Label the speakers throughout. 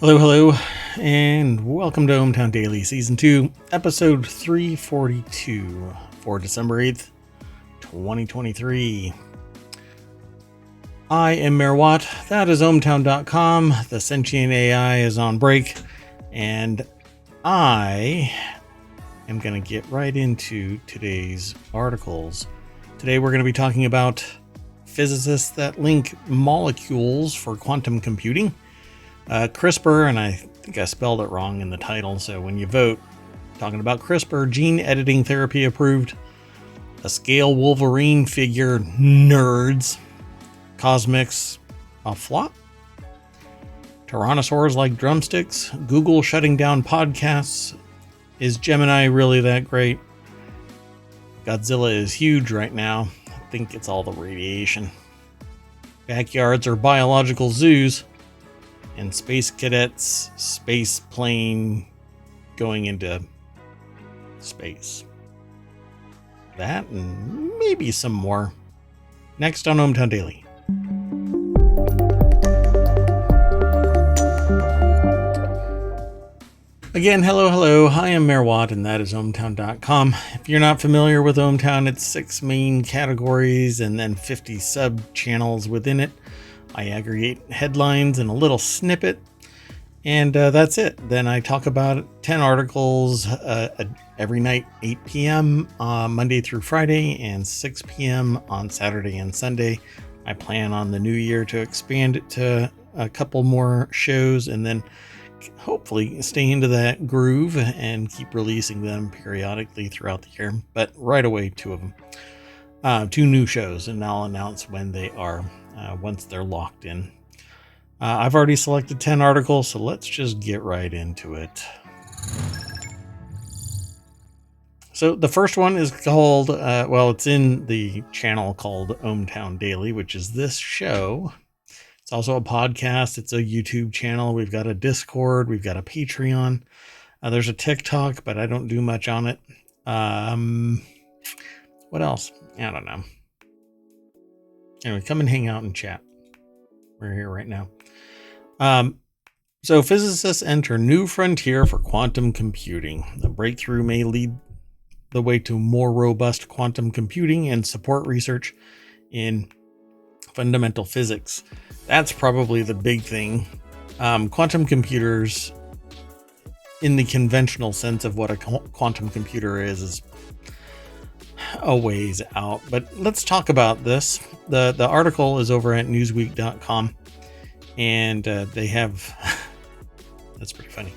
Speaker 1: Hello, hello, and welcome to ohmTown Daily, Season 2, Episode 342 for December 8th, 2023. I am Mayor Watt, that is ohmTown.com, the sentient AI is on break, and I am going to get right into today's articles. Today we're going to be talking about physicists that link molecules for quantum computing. CRISPR, and I think I spelled it wrong in the title, so when you vote, talking about CRISPR, gene editing therapy approved, a scale Wolverine figure, nerds, CosMcs, a flop, Tyrannosaurs like drumsticks, Google shutting down podcasts, is Gemini really that great? Godzilla is huge right now, I think it's all the radiation. Backyards are biological zoos. And space cadets, space plane going into space. That and maybe some more. Next on ohmTown Daily. Again, hello. I am Mayor Watt, and that is ohmTown.com. If you're not familiar with ohmTown, it's 6 main categories and then 50 sub-channels within it. I aggregate headlines and a little snippet, and that's it. Then I talk about 10 articles every night, 8 p.m. Monday through Friday, and 6 p.m. on Saturday and Sunday. I plan on the new year to expand it to a couple more shows, and then hopefully stay into that groove and keep releasing them periodically throughout the year. But right away, 2 of them. 2 new shows, and I'll announce when they are. Once they're locked in. I've already selected 10 articles, so let's just get right into it. So the first one is called, it's in the channel called ohmTown Daily, which is this show. It's also a podcast. It's a YouTube channel. We've got a Discord. We've got a Patreon. There's a TikTok, but I don't do much on it. What else? I don't know. Anyway, come and hang out and chat. We're here right now. So physicists enter new frontier for quantum computing. The breakthrough may lead the way to more robust quantum computing and support research in fundamental physics. That's probably the big thing. Quantum computers, in the conventional sense of what a quantum computer is a ways out, but let's talk about this. The article is over at newsweek.com, and they have that's pretty funny.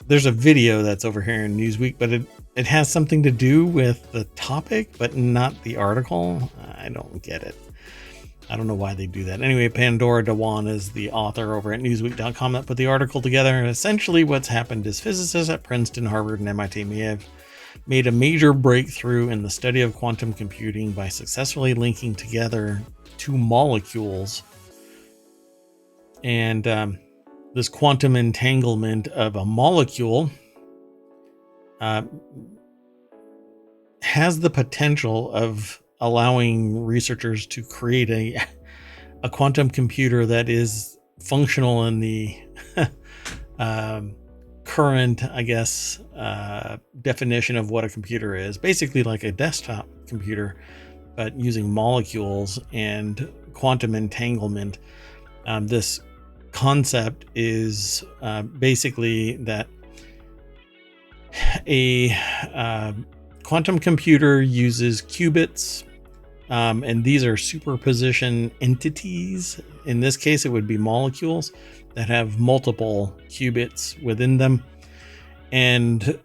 Speaker 1: There's a video that's over here in Newsweek, but it has something to do with the topic but not the article. I don't get it. I don't know why they do that. Anyway, Pandora Dewan is the author over at newsweek.com that put the article together. Essentially what's happened is physicists at Princeton, Harvard, and MIT may have made a major breakthrough in the study of quantum computing by successfully linking together 2 molecules. And this quantum entanglement of a molecule has the potential of allowing researchers to create a quantum computer that is functional in the current, I guess, definition of what a computer is. Basically like a desktop computer, but using molecules and quantum entanglement. This concept is basically that a quantum computer uses qubits, and these are superposition entities. In this case, it would be molecules that have multiple qubits within them, and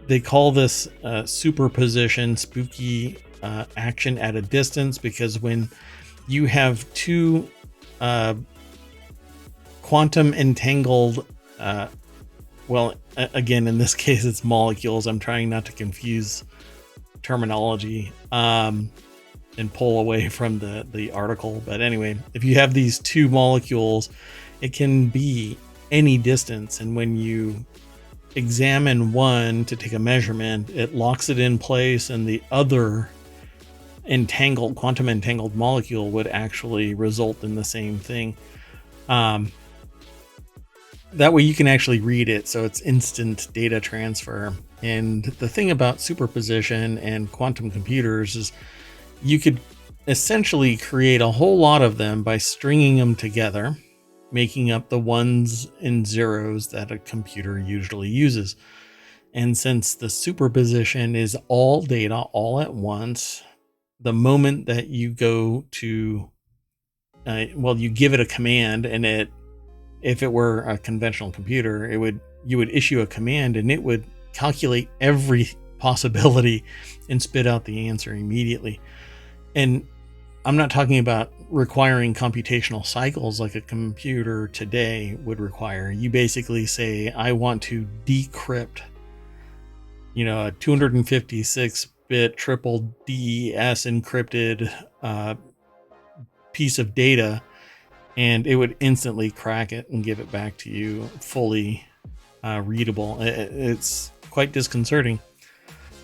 Speaker 1: they call this superposition spooky action at a distance, because when you have 2 quantum entangled, again, in this case it's molecules. I'm trying not to confuse terminology and pull away from the article, but anyway, if you have these 2 molecules, it can be any distance, and when you examine one to take a measurement, it locks it in place, and the other quantum entangled molecule would actually result in the same thing. That way you can actually read it, so it's instant data transfer. And the thing about superposition and quantum computers is you could essentially create a whole lot of them by stringing them together, making up the ones and zeros that a computer usually uses. And since the superposition is all data all at once, the moment that you go to, you give it a command, and if it were a conventional computer, you would issue a command and it would calculate every possibility and spit out the answer immediately. And I'm not talking about requiring computational cycles like a computer today would require. You basically say, I want to decrypt, a 256-bit triple DES encrypted piece of data, and it would instantly crack it and give it back to you fully readable. It's quite disconcerting.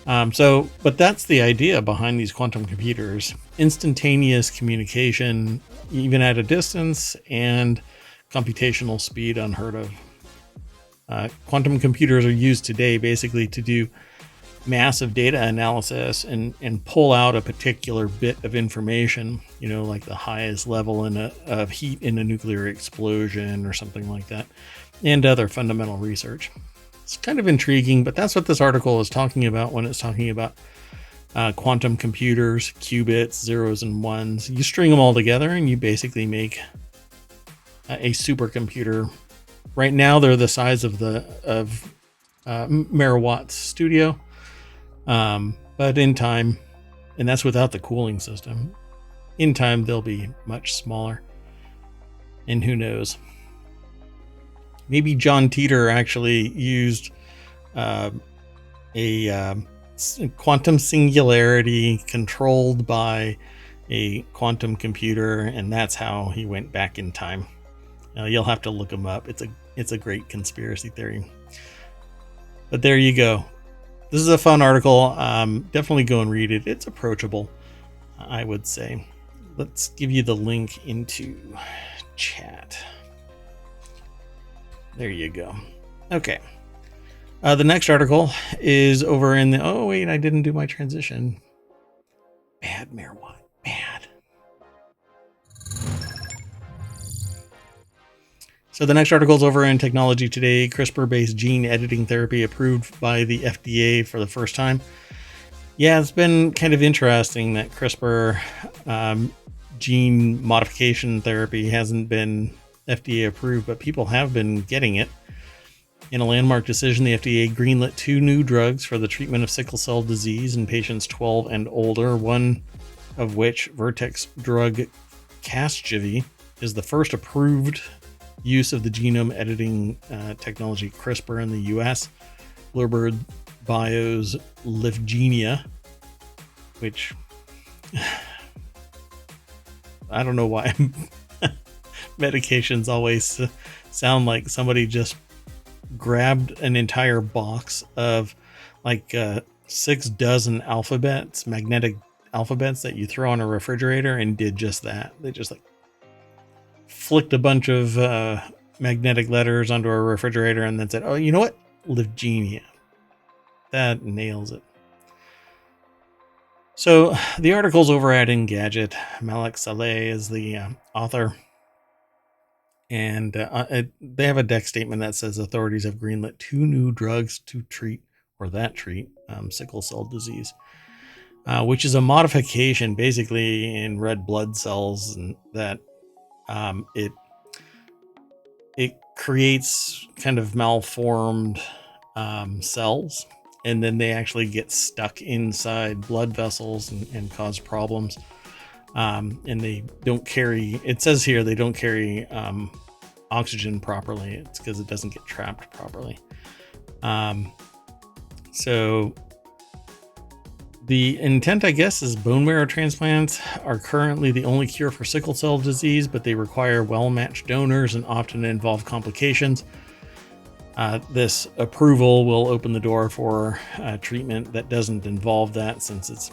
Speaker 1: But that's the idea behind these quantum computers: instantaneous communication, even at a distance, and computational speed unheard of. Quantum computers are used today basically to do massive data analysis and pull out a particular bit of information, like the highest level of heat in a nuclear explosion or something like that, and other fundamental research. It's kind of intriguing, but that's what this article is talking about when it's talking about quantum computers, qubits, zeros and ones. You string them all together and you basically make a supercomputer. Right now, they're the size of Merawatt's studio. But in time, and that's without the cooling system, in time they'll be much smaller. And who knows? Maybe John Teeter actually used a quantum singularity controlled by a quantum computer, and that's how he went back in time. You'll have to look him up. It's a great conspiracy theory. But there you go. This is a fun article. Definitely go and read it. It's approachable, I would say. Let's give you the link into chat. There you go. Okay. The next article is over in the... Oh, wait, I didn't do my transition. Bad, Merawatt. Bad. So the next article is over in Technology Today. CRISPR-based gene editing therapy approved by the FDA for the first time. Yeah, it's been kind of interesting that CRISPR gene modification therapy hasn't been FDA approved, but people have been getting it. In a landmark decision, the FDA greenlit 2 new drugs for the treatment of sickle cell disease in patients 12 and older, one of which, Vertex drug Casgevy, is the first approved use of the genome editing technology CRISPR in the US. Bluebird Bio's Lyfgenia, which I don't know why medications always sound like somebody just grabbed an entire box of like 6 dozen alphabets, magnetic alphabets that you throw on a refrigerator, and did just that. They just like flicked a bunch of magnetic letters onto a refrigerator and then said, oh, you know what? Lyfgenia. That nails it. So the article's over at Engadget. Malik Saleh is the author. And they have a deck statement that says authorities have greenlit 2 new drugs to treat sickle cell disease, which is a modification basically in red blood cells, and that it creates kind of malformed cells, and then they actually get stuck inside blood vessels and cause problems. And they don't carry, it says here, they don't carry oxygen properly. It's because it doesn't get trapped properly. So the intent, I guess, is bone marrow transplants are currently the only cure for sickle cell disease, but they require well-matched donors and often involve complications. This approval will open the door for treatment that doesn't involve that, since it's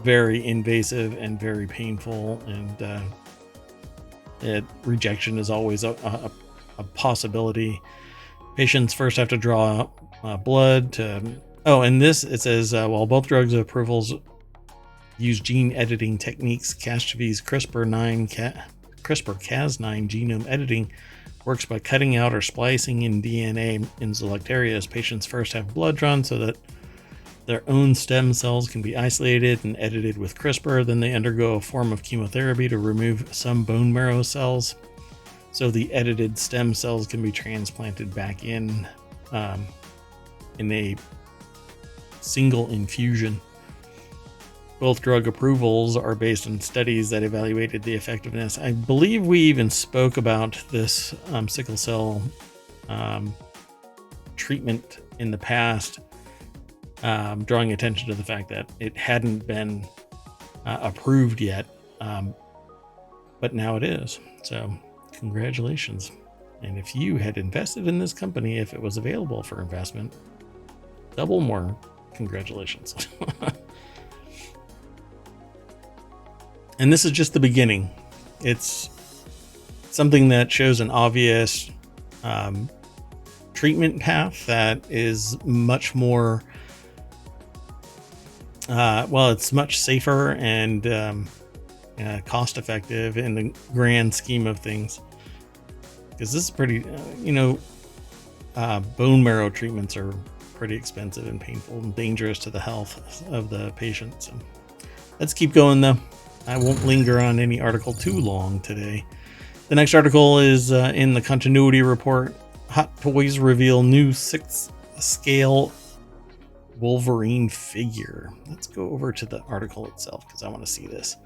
Speaker 1: very invasive and very painful, and Rejection is always a possibility. Patients first have to draw blood to... Oh, and this, it says, while both drugs approvals use gene editing techniques, Castrave's CRISPR-Cas9 genome editing works by cutting out or splicing in DNA in select areas. Patients first have blood drawn so that their own stem cells can be isolated and edited with CRISPR. Then they undergo a form of chemotherapy to remove some bone marrow cells, so the edited stem cells can be transplanted back in a single infusion. Both drug approvals are based on studies that evaluated the effectiveness. I believe we even spoke about this sickle cell treatment in the past, drawing attention to the fact that it hadn't been approved yet, but now it is. So congratulations. And if you had invested in this company, if it was available for investment, double more congratulations. And this is just the beginning. It's something that shows an obvious treatment path that is much more, it's much safer and cost effective in the grand scheme of things. Because this is pretty, bone marrow treatments are pretty expensive and painful and dangerous to the health of the patient. So let's keep going though. I won't linger on any article too long today. The next article is in the continuity report. Hot Toys reveal new 6th scale Wolverine figure. Let's go over to the article itself because I want to see this.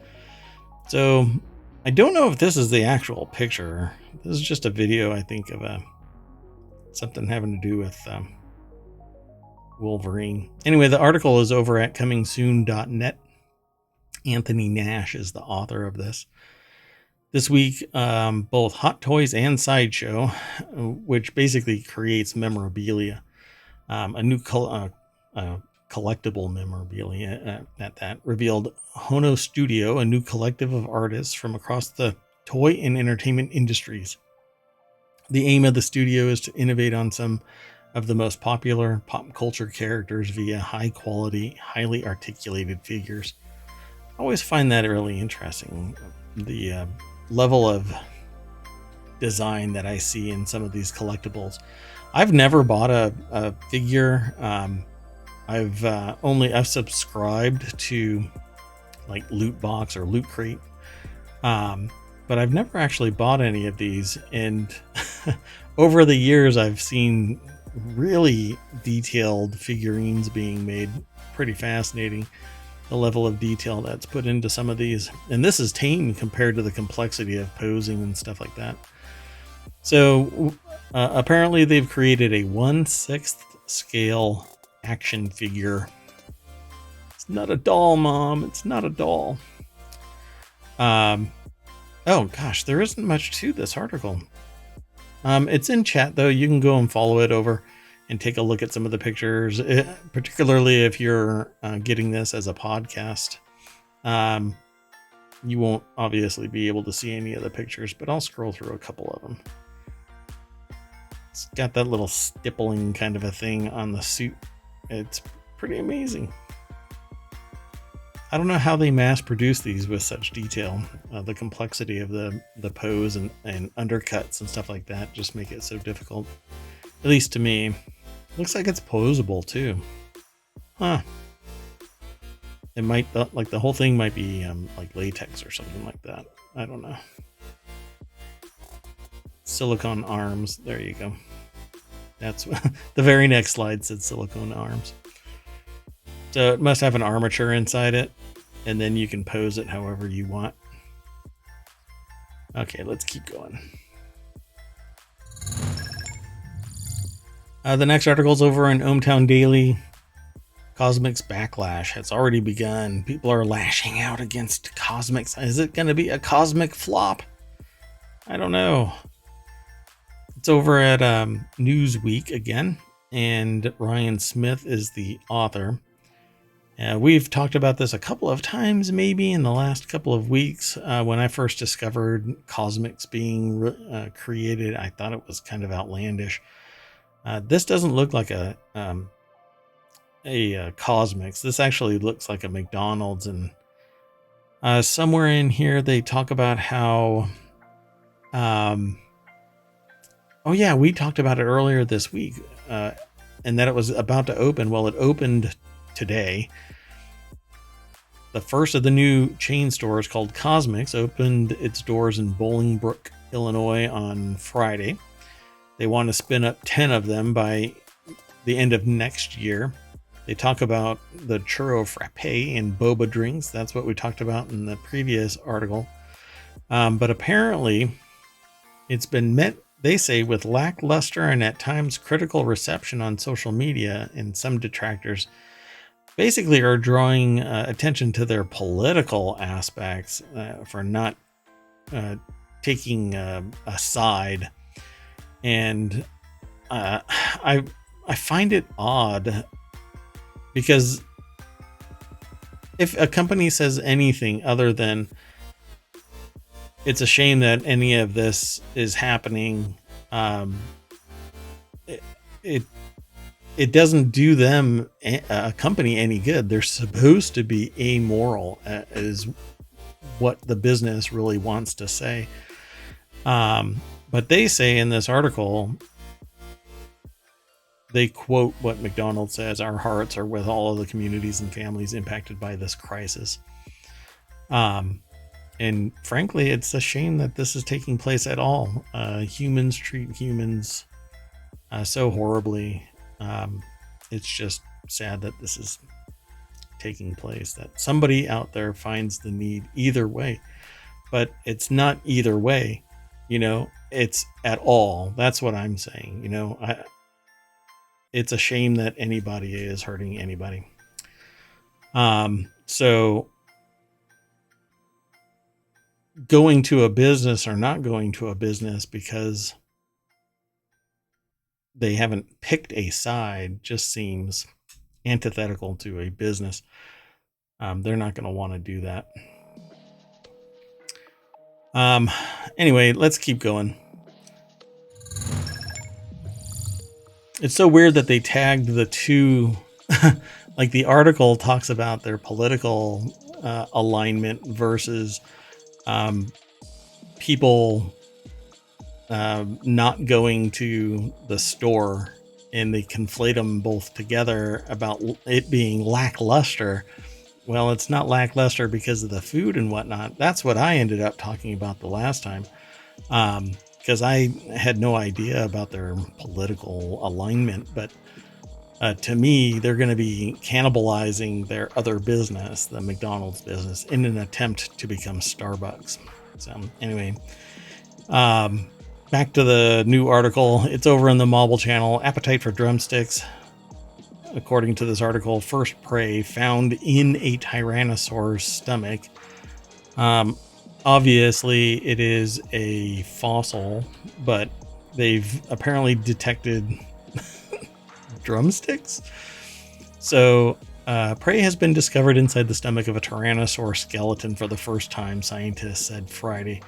Speaker 1: So I don't know if this is the actual picture. This is just a video, I think, of something having to do with Wolverine. Anyway, the article is over at comingsoon.net. Anthony Nash is the author of this. This week, both Hot Toys and Sideshow, which basically creates memorabilia, a new collectible memorabilia at that, revealed Hono Studio, a new collective of artists from across the toy and entertainment industries. The aim of the studio is to innovate on some of the most popular pop culture characters via high quality, highly articulated figures. I always find that really interesting, the level of design that I see in some of these collectibles. I've never bought a figure. I've subscribed to like Loot Box or Loot Crate, but I've never actually bought any of these. And over the years, I've seen really detailed figurines being made. Pretty fascinating, the level of detail that's put into some of these. And this is tame compared to the complexity of posing and stuff like that. So apparently they've created a 1/6 scale action figure. It's not a doll, Mom. It's not a doll. Oh gosh, there isn't much to this article. It's in chat though. You can go and follow it over and take a look at some of the pictures, particularly if you're getting this as a podcast. You won't obviously be able to see any of the pictures, but I'll scroll through a couple of them. It's got that little stippling kind of a thing on the suit. It's pretty amazing. I don't know how they mass produce these with such detail. The complexity of the pose and undercuts and stuff like that just make it so difficult. At least to me. Looks like it's posable too. Huh. It might, like the whole thing might be like latex or something like that. I don't know. Silicone arms. There you go. That's the very next slide said silicone arms. So it must have an armature inside it, and then you can pose it however you want. Okay, let's keep going. The next article is over in ohmTown Daily. CosMcs backlash has already begun. People are lashing out against CosMcs. Is it going to be a cosmic flop? I don't know. It's over at Newsweek again, and Ryan Smith is the author. We've talked about this a couple of times, maybe in the last couple of weeks. When I first discovered CosMcs being created, I thought it was kind of outlandish. This doesn't look like a CosMcs. This actually looks like a McDonald's, and somewhere in here they talk about how oh yeah, we talked about it earlier this week, and that it was about to open. Well, it opened today. The first of the new chain stores, called CosMcs, opened its doors in Bolingbrook, Illinois on Friday. They want to spin up 10 of them by the end of next year. They talk about the churro frappe and boba drinks. That's what we talked about in the previous article. But apparently it's been met, they say, with lackluster and at times critical reception on social media, and some detractors basically are drawing attention to their political aspects for not taking a side. And I find it odd, because if a company says anything other than it's a shame that any of this is happening, it doesn't do them, a company, any good. They're supposed to be amoral, is what the business really wants to say. But they say in this article, they quote what McDonald's says: "Our hearts are with all of the communities and families impacted by this crisis." And frankly, it's a shame that this is taking place at all. Humans treat humans so horribly. It's just sad that this is taking place, that somebody out there finds the need either way. But it's not either way, it's at all. That's what I'm saying. It's a shame that anybody is hurting anybody. So going to a business or not going to a business because they haven't picked a side just seems antithetical to a business. They're not going to want to do that. Anyway, let's keep going. It's so weird that they tagged the two, like the article talks about their political alignment versus people not going to the store, and they conflate them both together about it being lackluster. Well, it's not lackluster because of the food and whatnot. That's what I ended up talking about the last time, because I had no idea about their political alignment. But to me, they're going to be cannibalizing their other business, the McDonald's business, in an attempt to become Starbucks. So anyway, back to the new article. It's over in the Mobile channel. Appetite for drumsticks. According to this article, first prey found in a Tyrannosaur's stomach. Obviously, it is a fossil, but they've apparently detected drumsticks. So, prey has been discovered inside the stomach of a Tyrannosaur skeleton for the first time, scientists said Friday,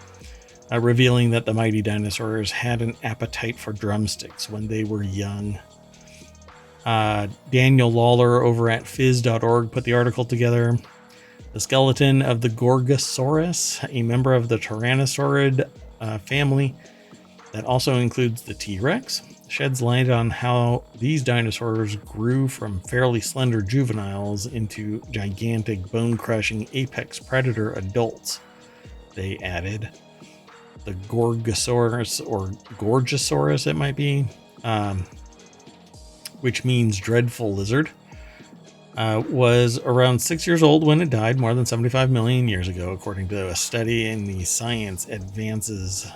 Speaker 1: revealing that the mighty dinosaurs had an appetite for drumsticks when they were young. Daniel Lawler over at phys.org put the article together. The skeleton of the Gorgosaurus, a member of the Tyrannosaurid family that also includes the T-Rex, sheds light on how these dinosaurs grew from fairly slender juveniles into gigantic bone-crushing apex predator adults. They added the Gorgosaurus, or Gorgosaurus it might be, which means dreadful lizard, was around 6 years old when it died more than 75 million years ago, according to a study in the Science Advances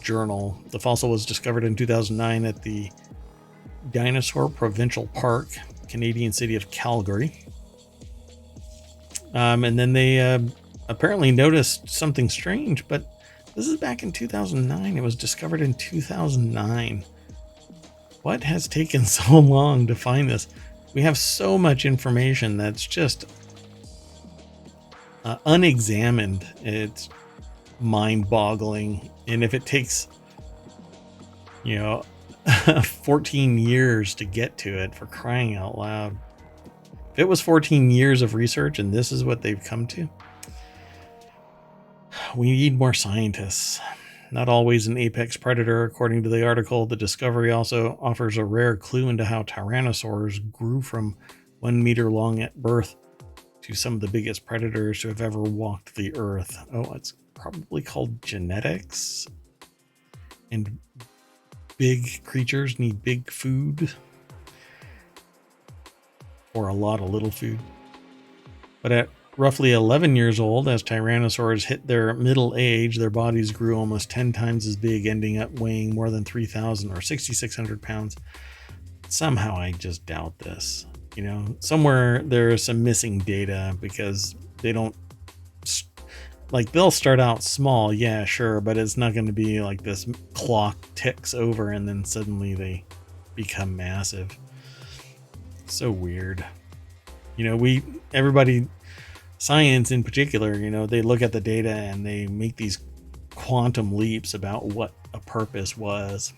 Speaker 1: journal. The fossil was discovered in 2009 at the Dinosaur Provincial Park, Canadian city of Calgary. And then they apparently noticed something strange, but this is back in 2009. It was discovered in 2009. What has taken so long to find this? We have so much information that's just unexamined. It's mind-boggling. And if it takes, 14 years to get to it, for crying out loud. If it was 14 years of research and this is what they've come to, we need more scientists. Not always an apex predator, according to the article. The discovery also offers a rare clue into how Tyrannosaurs grew from 1 meter long at birth to some of the biggest predators to have ever walked the earth. Oh, it's probably called genetics. And big creatures need big food. Or a lot of little food. But at roughly 11 years old, as tyrannosaurs hit their middle age, their bodies grew almost 10 times as big, ending up weighing more than 3,000 or 6,600 pounds. Somehow I just doubt this. Somewhere there's some missing data, because they don't, they'll start out small, yeah, sure, but it's not going to be like this clock ticks over and then suddenly they become massive. So weird. Everybody, science in particular, they look at the data and they make these quantum leaps about what a purpose was.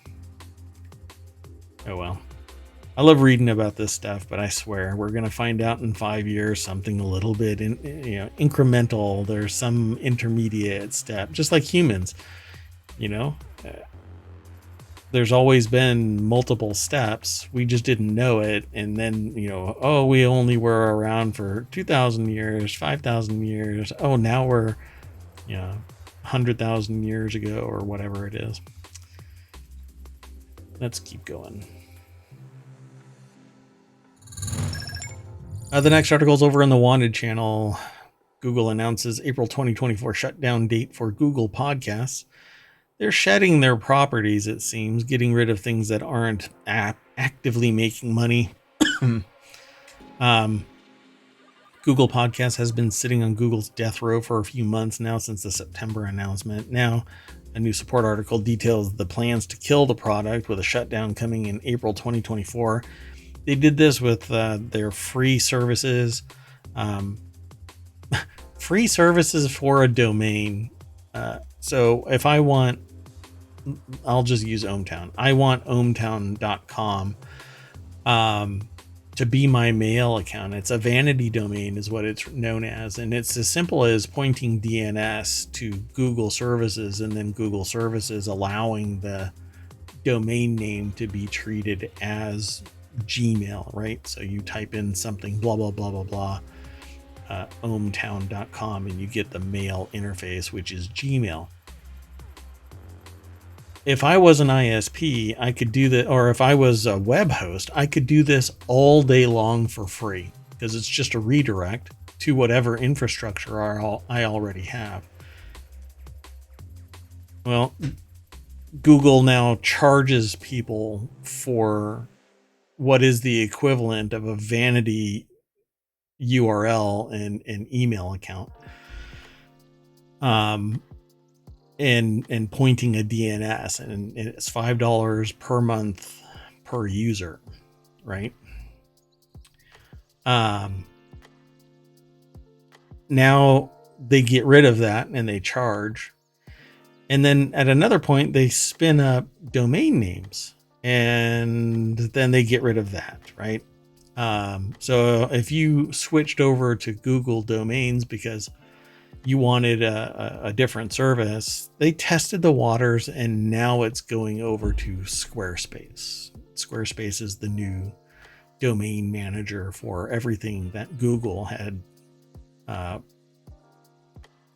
Speaker 1: Oh well. I love reading about this stuff, but I swear we're going to find out in 5 years something a little bit incremental. There's some intermediate step, just like humans. There's always been multiple steps. We just didn't know it. And then, we only were around for 2,000 years, 5,000 years. Oh, now we're, 100,000 years ago or whatever it is. Let's keep going. The next article is over in the Wanted channel. Google announces April 2024 shutdown date for Google Podcasts. They're shedding their properties, it seems, getting rid of things that aren't actively making money. Google Podcasts has been sitting on Google's death row for a few months now, since the September announcement. Now, a new support article details the plans to kill the product, with a shutdown coming in April 2024. They did this with their free services. Free services for a domain. So if I want, I'll just use ohmTown. I want ohmTown.com to be my mail account. It's a vanity domain is what it's known as. And it's as simple as pointing DNS to Google services, and then Google services allowing the domain name to be treated as Gmail, right? So you type in something, blah, blah, blah, blah, blah, ohmTown.com, and you get the mail interface, which is Gmail. If I was an ISP, I could do that, or if I was a web host, I could do this all day long for free, because it's just a redirect to whatever infrastructure I already have. Well, Google now charges people for what is the equivalent of a vanity URL and an email account. And pointing a DNS, and it's $5 per month per user, right? Now they get rid of that and they charge. And then at another point, they spin up domain names, and then they get rid of that, right? So if you switched over to Google domains because you wanted a different service, they tested the waters, and now it's going over to Squarespace. Squarespace is the new domain manager for everything that Google had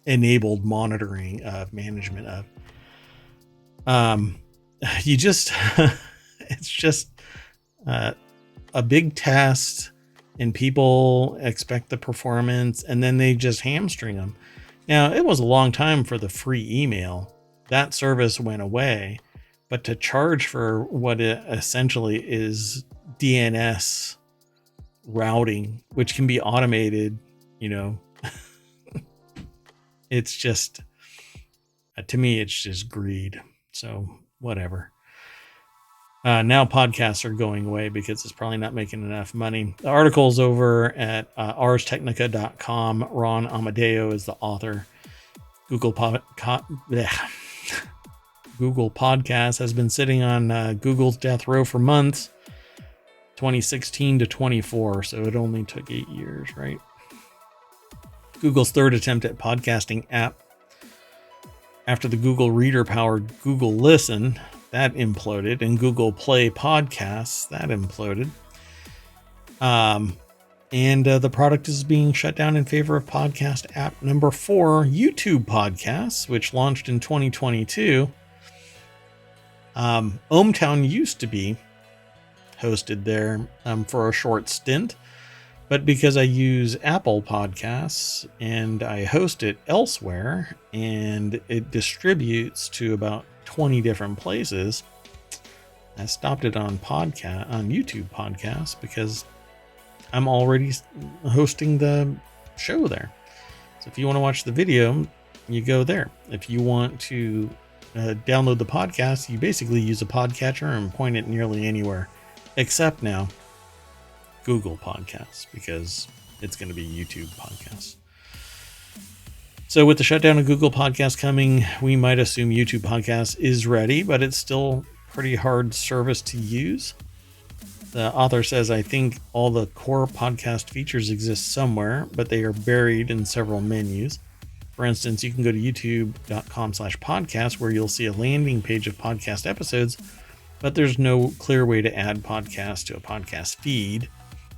Speaker 1: enabled monitoring of, management of. It's just a big test, and people expect the performance, and then they just hamstring them. Now, it was a long time for the free email. That service went away, but to charge for what it essentially is DNS routing, which can be automated, it's just, to me, it's just greed. So whatever. Now podcasts are going away because it's probably not making enough money. The article's over at arstechnica.com. Ron Amadeo is the author. Google Podcast has been sitting on Google's death row for months, 2016 to 24, so it only took 8 years, right? Google's third attempt at podcasting app after the Google Reader-powered Google Listen, that imploded, and Google Play Podcasts, that imploded. And the product is being shut down in favor of podcast app number 4, YouTube Podcasts, which launched in 2022. ohmTown used to be hosted there for a short stint, but because I use Apple Podcasts and I host it elsewhere and it distributes to about 20 different places, I stopped it on YouTube Podcasts because I'm already hosting the show there. So if you want to watch the video, you go there. If you want to download the podcast, you basically use a podcatcher and point it nearly anywhere, except now Google Podcasts, because it's going to be YouTube Podcasts. So with the shutdown of Google Podcasts coming, we might assume YouTube Podcasts is ready, but it's still pretty hard service to use. The author says, I think all the core podcast features exist somewhere, but they are buried in several menus. For instance, you can go to youtube.com/podcast where you'll see a landing page of podcast episodes, but there's no clear way to add podcasts to a podcast feed,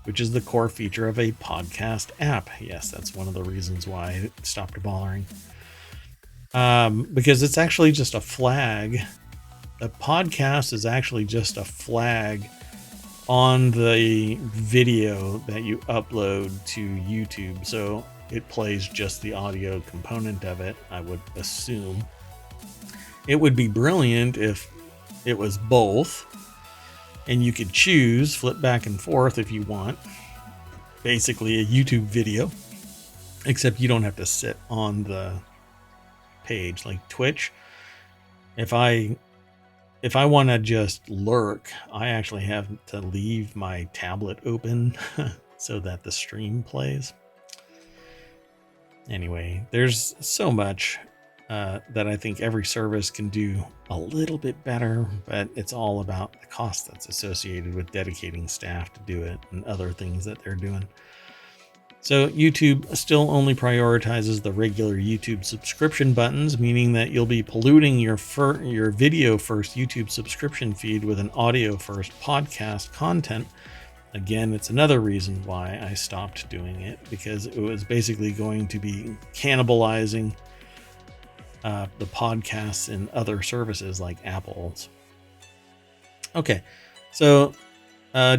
Speaker 1: which is the core feature of a podcast app. Yes, that's one of the reasons why it stopped bothering. Because it's actually just a flag. A podcast is actually just a flag on the video that you upload to YouTube. So it plays just the audio component of it, I would assume. It would be brilliant if it was both, and you could choose, flip back and forth if you want. Basically a YouTube video, except you don't have to sit on the page like Twitch. If I want to just lurk, I actually have to leave my tablet open so that the stream plays. Anyway, there's so much that I think every service can do a little bit better, but it's all about the cost that's associated with dedicating staff to do it and other things that they're doing. So YouTube still only prioritizes the regular YouTube subscription buttons, meaning that you'll be polluting your video first YouTube subscription feed with an audio first podcast content. Again, it's another reason why I stopped doing it, because it was basically going to be cannibalizing the podcasts in other services like Apple's. Okay, so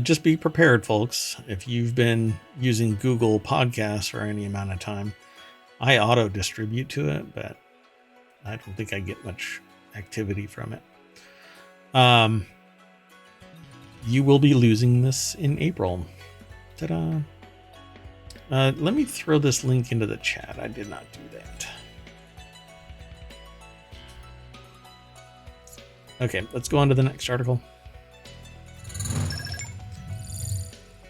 Speaker 1: just be prepared, folks. If you've been using Google Podcasts for any amount of time, I auto distribute to it, but I don't think I get much activity from it. You will be losing this in April. Ta-da! Let me throw this link into the chat. I did not do that. Okay, let's go on to the next article.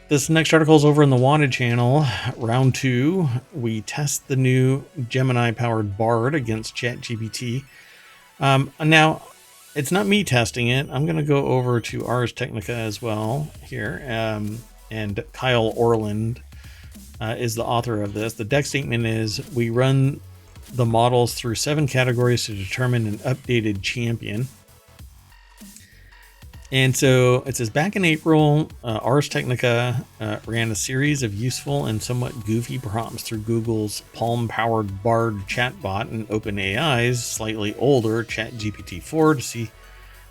Speaker 1: This next article is over in the Wanted channel. Round 2, we test the new Gemini-powered Bard against ChatGPT. Now, it's not me testing it. I'm going to go over to Ars Technica as well here. And Kyle Orland is the author of this. The deck statement is, we run the models through 7 categories to determine an updated champion. And so it says, back in April, Ars Technica ran a series of useful and somewhat goofy prompts through Google's Palm-powered Bard chatbot and OpenAI's slightly older ChatGPT-4 to see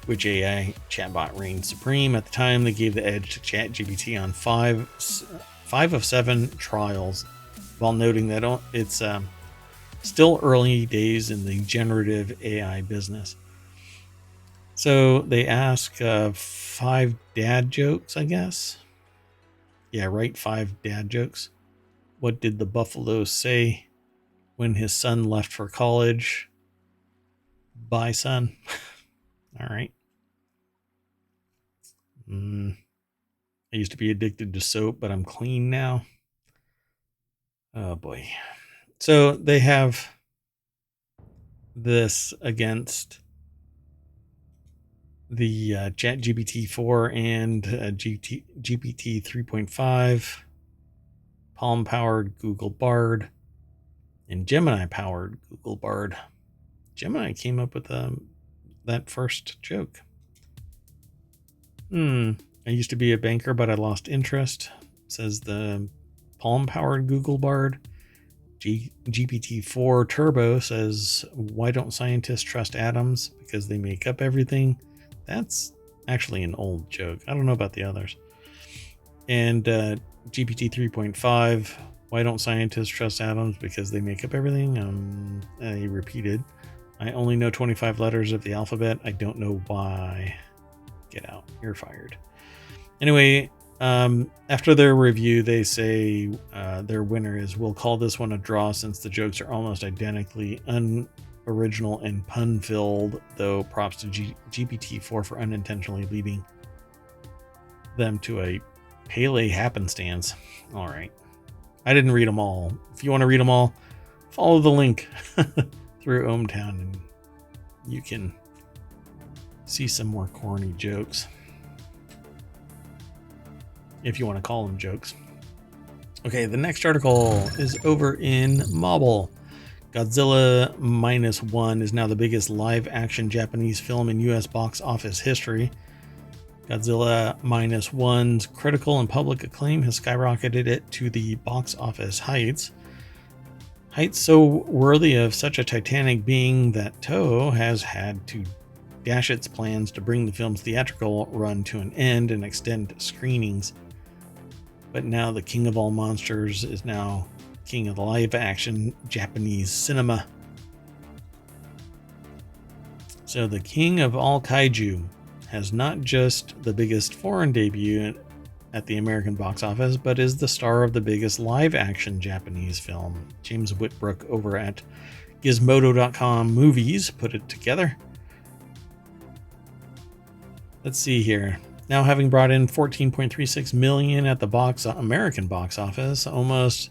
Speaker 1: which AI chatbot reigned supreme. At the time, they gave the edge to ChatGPT on 5 of 7 trials, while noting that it's still early days in the generative AI business. So they ask 5 dad jokes, I guess. Yeah, right, 5 dad jokes. What did the buffalo say when his son left for college? Bye, son. All right. I used to be addicted to soap, but I'm clean now. Oh boy. So they have this against the ChatGPT 4 and GPT 3.5, Palm powered Google Bard, and Gemini powered Google Bard. Gemini came up with that first joke. I used to be a banker, but I lost interest, says the Palm powered Google Bard. GPT-4 Turbo says, why don't scientists trust atoms? Because they make up everything. That's actually an old joke. I don't know about the others. And GPT 3.5, why don't scientists trust atoms? Because they make up everything. I repeated, I only know 25 letters of the alphabet. I don't know why. Get out. You're fired. Anyway, after their review, they say their winner is, we'll call this one a draw since the jokes are almost identically unoriginal and pun-filled, though props to GPT-4 for unintentionally leading them to a Pele happenstance. All right. I didn't read them all. If you want to read them all, follow the link through ohmTown and you can see some more corny jokes. If you want to call them jokes. Okay, the next article is over in Mobile. Godzilla -1 is now the biggest live-action Japanese film in U.S. box office history. Godzilla -1's critical and public acclaim has skyrocketed it to the box office heights. Heights so worthy of such a titanic being that Toho has had to dash its plans to bring the film's theatrical run to an end and extend screenings. But now the king of all monsters is now king of the live-action Japanese cinema. So the king of all kaiju has not just the biggest foreign debut at the American box office, but is the star of the biggest live-action Japanese film. James Whitbrook over at Gizmodo.com Movies put it together. Let's see here. Now having brought in $14.36 million at the American box office, almost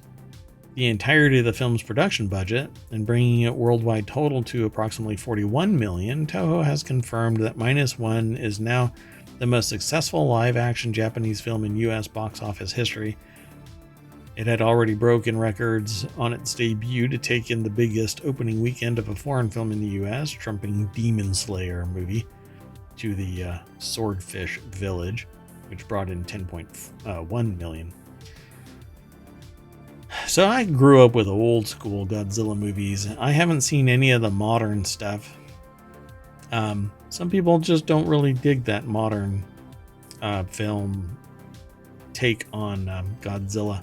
Speaker 1: the entirety of the film's production budget, and bringing it worldwide total to approximately $41 million, Toho has confirmed that -1 is now the most successful live-action Japanese film in U.S. box office history. It had already broken records on its debut to take in the biggest opening weekend of a foreign film in the U.S., trumping Demon Slayer movie to the Swordfish Village, which brought in $10.1 million. So I grew up with old school Godzilla movies. I haven't seen any of the modern stuff. Some people just don't really dig that modern film take on Godzilla.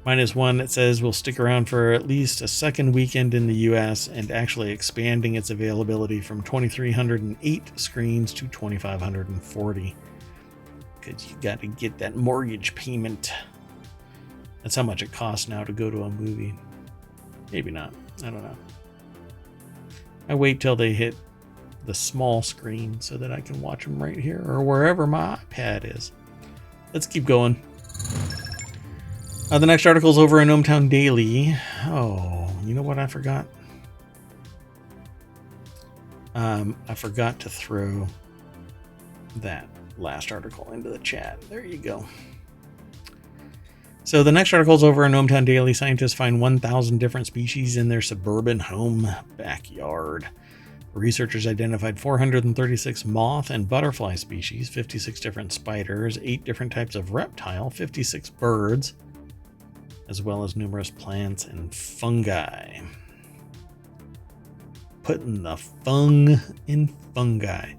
Speaker 1: -1, it says, will stick around for at least a second weekend in the US and actually expanding its availability from 2,308 screens to 2,540. Because you got to get that mortgage payment. That's how much it costs now to go to a movie. Maybe not. I don't know. I wait till they hit the small screen so that I can watch them right here or wherever my iPad is. Let's keep going. The next article is over in ohmTown Daily. Oh, you know what I forgot? I forgot to throw that last article into the chat. There you go. So the next article is over in ohmTown Daily. Scientists find 1,000 different species in their suburban home backyard. Researchers identified 436 moth and butterfly species, 56 different spiders, 8 different types of reptile, 56 birds, as well as numerous plants and fungi. Putting the fung in fungi.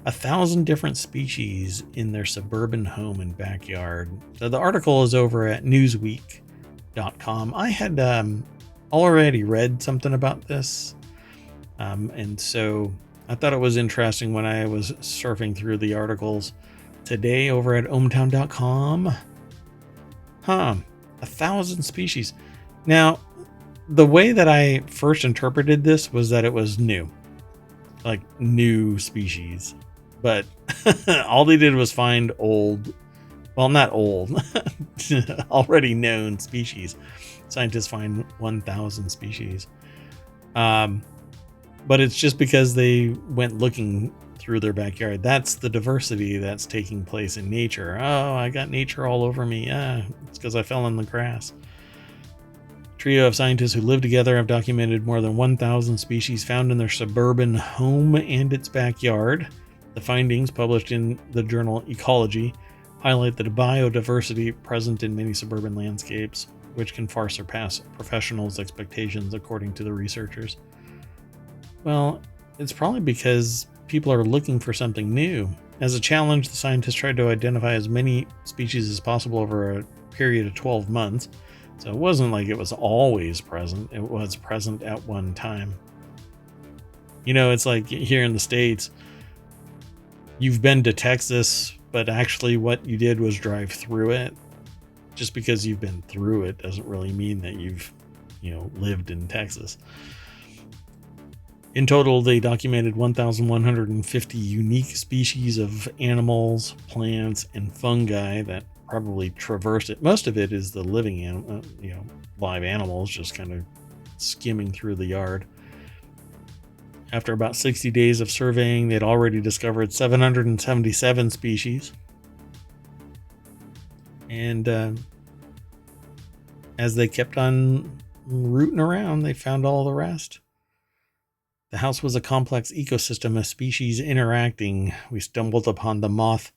Speaker 1: 1,000 different species in their suburban home and backyard. So the article is over at newsweek.com. I had already read something about this. And so I thought it was interesting when I was surfing through the articles today over at ohmTown.com. 1,000 species. Now, the way that I first interpreted this was that it was new. Like new species. but all they did was find not old, already known species. Scientists find 1,000 species. But it's just because they went looking through their backyard. That's the diversity that's taking place in nature. Oh, I got nature all over me. It's because I fell in the grass. Trio of scientists who live together have documented more than 1,000 species found in their suburban home and its backyard. The findings, published in the journal Ecology, highlight the biodiversity present in many suburban landscapes, which can far surpass professionals' expectations, according to the researchers. Well, it's probably because people are looking for something new. As a challenge, the scientists tried to identify as many species as possible over a period of 12 months. So it wasn't like it was always present. It was present at one time. You know, it's like here in the States, you've been to Texas, but actually what you did was drive through it. Just because you've been through it doesn't really mean that you've, lived in Texas. In total, they documented 1,150 unique species of animals, plants, and fungi that probably traversed it. Most of it is the living live animals just kind of skimming through the yard. After about 60 days of surveying, they'd already discovered 777 species. And as they kept on rooting around, they found all the rest. The house was a complex ecosystem of species interacting. We stumbled upon the moth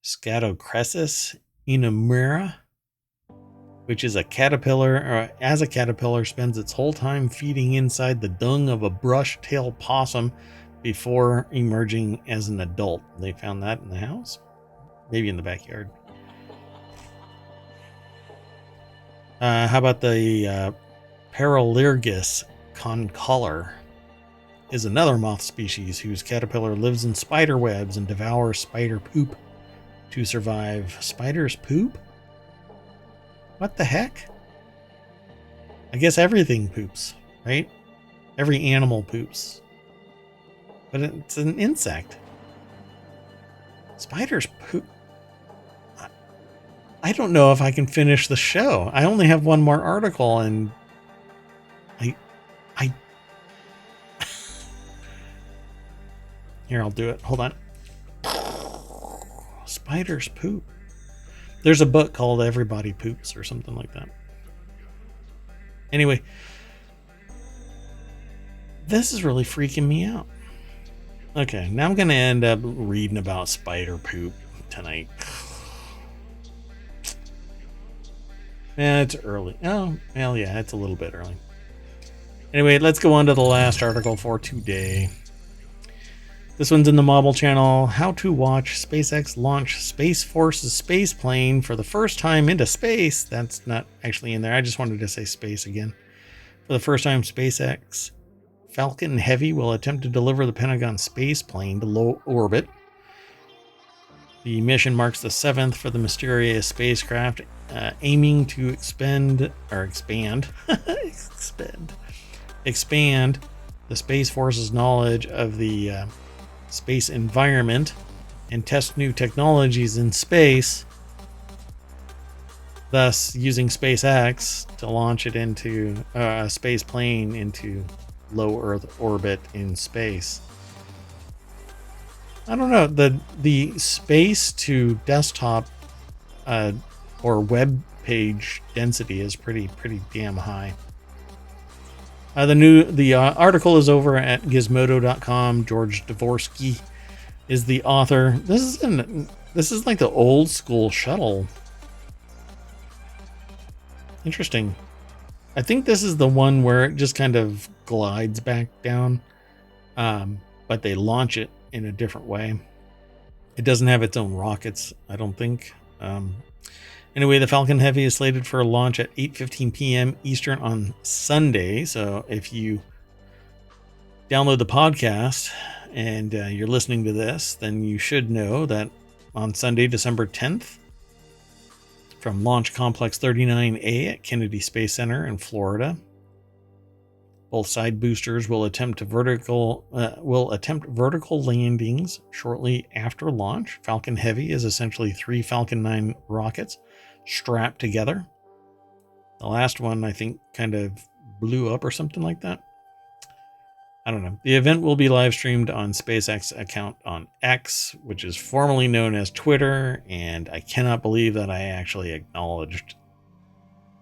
Speaker 1: Scatocressus inumera, which is a caterpillar, or as a caterpillar spends its whole time feeding inside the dung of a brush-tailed possum before emerging as an adult. They found that in the house, maybe in the backyard. How about the Paralyrgus concolor? Is another moth species whose caterpillar lives in spider webs and devours spider poop to survive. Spider's poop? What the heck? I guess everything poops, right? Every animal poops. But it's an insect. Spiders poop. I don't know if I can finish the show. I only have one more article and I Here, I'll do it. Hold on. Spiders poop. There's a book called Everybody Poops or something like that. Anyway, this is really freaking me out. Okay, now I'm going to end up reading about spider poop tonight. Yeah, it's early. Oh, well, yeah, it's a little bit early. Anyway, let's go on to the last article for today. This one's in the Mobile channel. How to watch SpaceX launch Space Force's space plane for the first time into space. That's not actually in there. I just wanted to say space again. For the first time, SpaceX Falcon Heavy will attempt to deliver the Pentagon space plane to low orbit. The mission marks the 7th for the mysterious spacecraft, aiming to expand the Space Force's knowledge of the space environment and test new technologies in space, thus using SpaceX to launch it into a space plane into low Earth orbit in space. I don't know, the space to desktop or web page density is pretty damn high. The article is over at gizmodo.com. George Dvorsky is the author. This is like the old school shuttle. Interesting. I think this is the one where it just kind of glides back down, but they launch it in a different way. It doesn't have its own rockets, I don't think. Anyway, the Falcon Heavy is slated for a launch at 8:15 p.m. Eastern on Sunday. So if you download the podcast and you're listening to this, then you should know that on Sunday, December 10th, from Launch Complex 39A at Kennedy Space Center in Florida, Both side boosters will attempt vertical landings shortly after launch. Falcon Heavy is essentially 3 Falcon 9 rockets strapped together. The last one, I think, kind of blew up or something like that. I don't know. The event will be live streamed on SpaceX account on X, which is formerly known as Twitter, and I cannot believe that I actually acknowledged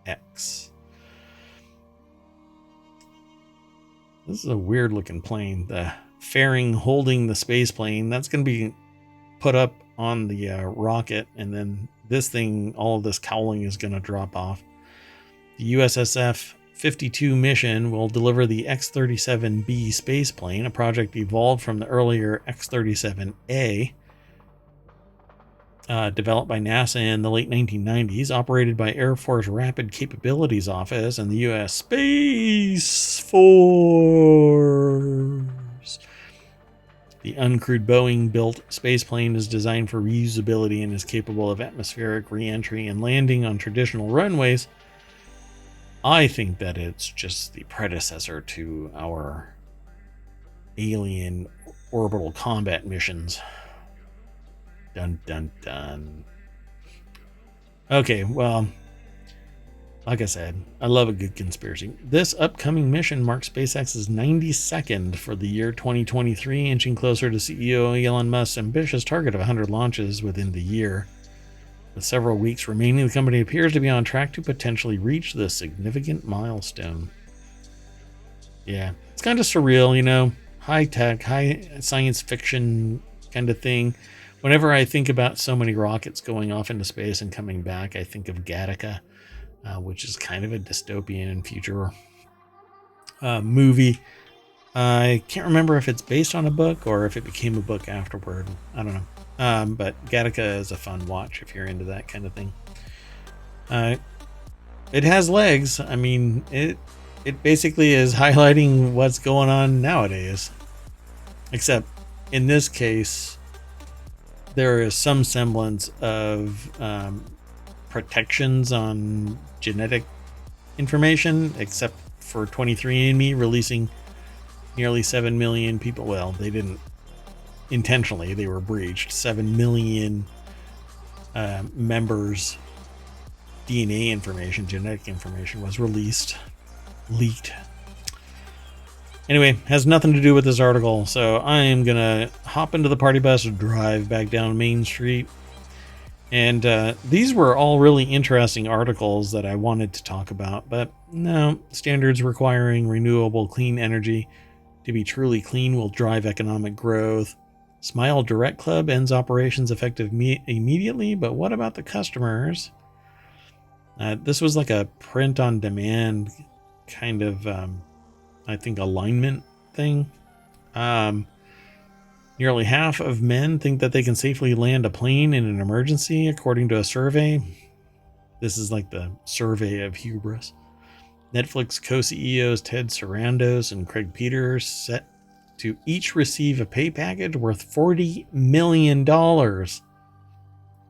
Speaker 1: X. This is a weird looking plane. The fairing holding the space plane, that's going to be put up on the rocket, and then this thing, all of this cowling is going to drop off. The USSF 52 mission will deliver the X-37B space plane, a project evolved from the earlier X-37A, developed by NASA in the late 1990s, operated by Air Force Rapid Capabilities Office and the U.S. Space Force. The uncrewed Boeing-built spaceplane is designed for reusability and is capable of atmospheric re-entry and landing on traditional runways. I think that it's just the predecessor to our alien orbital combat missions. Dun, dun, dun. Okay, well, like I said, I love a good conspiracy. This upcoming mission marks SpaceX's 92nd for the year 2023, inching closer to CEO Elon Musk's ambitious target of 100 launches within the year. With several weeks remaining, the company appears to be on track to potentially reach this significant milestone. Yeah, it's kind of surreal, you know, high tech, high science fiction kind of thing. Whenever I think about so many rockets going off into space and coming back, I think of Gattaca, which is kind of a dystopian future movie. I can't remember if it's based on a book or if it became a book afterward. I don't know. But Gattaca is a fun watch if you're into that kind of thing. It has legs. I mean, it basically is highlighting what's going on nowadays. Except in this case, there is some semblance of protections on genetic information, except for 23andMe releasing nearly 7 million people. Well, they didn't intentionally, they were breached. 7 million members' DNA information, genetic information was leaked. Anyway, has nothing to do with this article, so I am gonna hop into the party bus and drive back down Main Street. And these were all really interesting articles that I wanted to talk about, but no, standards requiring renewable clean energy to be truly clean will drive economic growth. Smile Direct Club ends operations effective immediately, but what about the customers? This was like a print-on-demand kind of, I think, alignment thing. Nearly half of men think that they can safely land a plane in an emergency, according to a survey. This is like the survey of hubris. Netflix co-CEOs Ted Sarandos and Craig Peters set to each receive a pay package worth $40 million.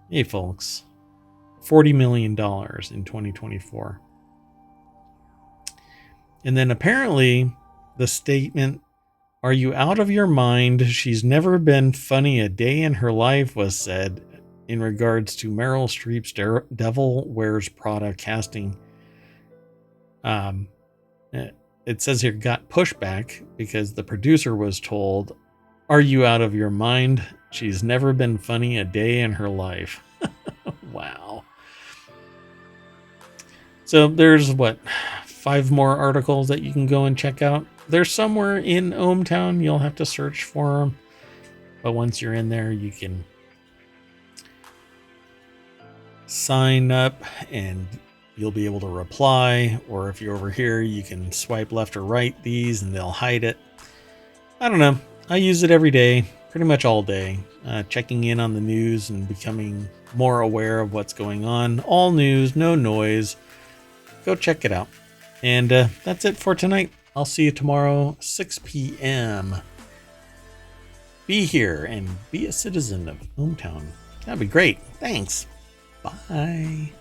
Speaker 1: Hey, folks. $40 million in 2024. And then apparently the statement, "Are you out of your mind? She's never been funny a day in her life," was said in regards to Meryl Streep's Devil Wears Prada casting. It says here, got pushback because the producer was told, "Are you out of your mind? She's never been funny a day in her life." Wow. So there's 5 more articles that you can go and check out. They're somewhere in ohmTown. You'll have to search for them. But once you're in there, you can sign up and you'll be able to reply. Or if you're over here, you can swipe left or right these and they'll hide it. I don't know. I use it every day, pretty much all day, checking in on the news and becoming more aware of what's going on. All news, no noise. Go check it out. And that's it for tonight. I'll see you tomorrow, 6 p.m. Be here and be a citizen of ohmTown. That'd be great. Thanks. Bye.